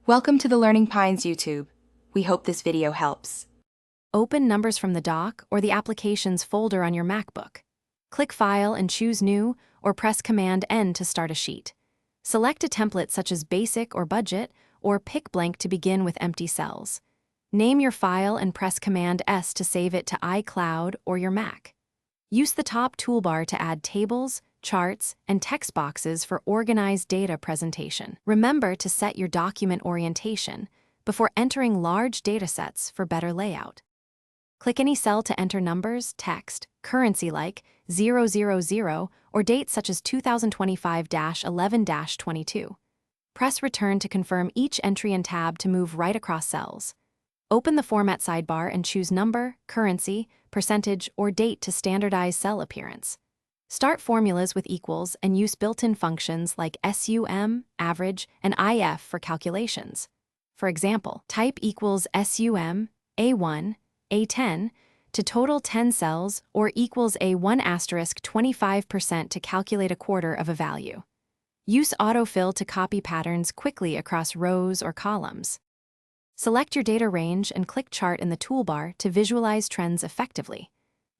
Welcome to the Learning Pines YouTube. We hope this video helps. Open Numbers from the dock or the Applications folder on your Macbook. Click File and choose New, or press Command-N to start a sheet. Select a template such as Basic or Budget, or pick Blank to begin with empty cells. Name your file and press Command-S to save it to iCloud or your Mac. Use the top toolbar to add tables, charts, and text boxes for organized data presentation. Remember to set your document orientation before entering large datasets for better layout. Click any cell to enter numbers, text, currency like 000, or dates such as 2025-11-22. Press Return to confirm each entry and tab to move right across cells. Open the Format sidebar and choose number, currency, percentage, or date to standardize cell appearance. Start formulas with equals and use built-in functions like SUM, average, and IF for calculations. For example, type equals SUM, A1, A10 to total 10 cells, or equals A1 asterisk 25% to calculate a quarter of a value. Use autofill to copy patterns quickly across rows or columns. Select your data range and click Chart in the toolbar to visualize trends effectively.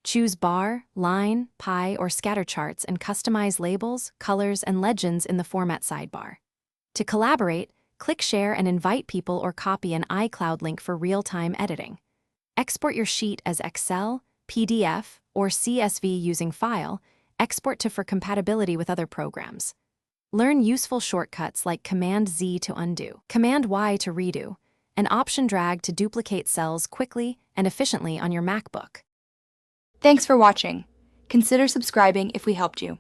Choose bar, line, pie, or scatter charts and customize labels, colors, and legends in the Format sidebar. To collaborate, click Share and invite people or copy an iCloud link for real-time editing. Export your sheet as Excel, PDF, or CSV using File, export to for compatibility with other programs. Learn useful shortcuts like Command-Z to undo, Command-Y to redo, and Option-Drag to duplicate cells quickly and efficiently on your MacBook. Thanks for watching. Consider subscribing if we helped you.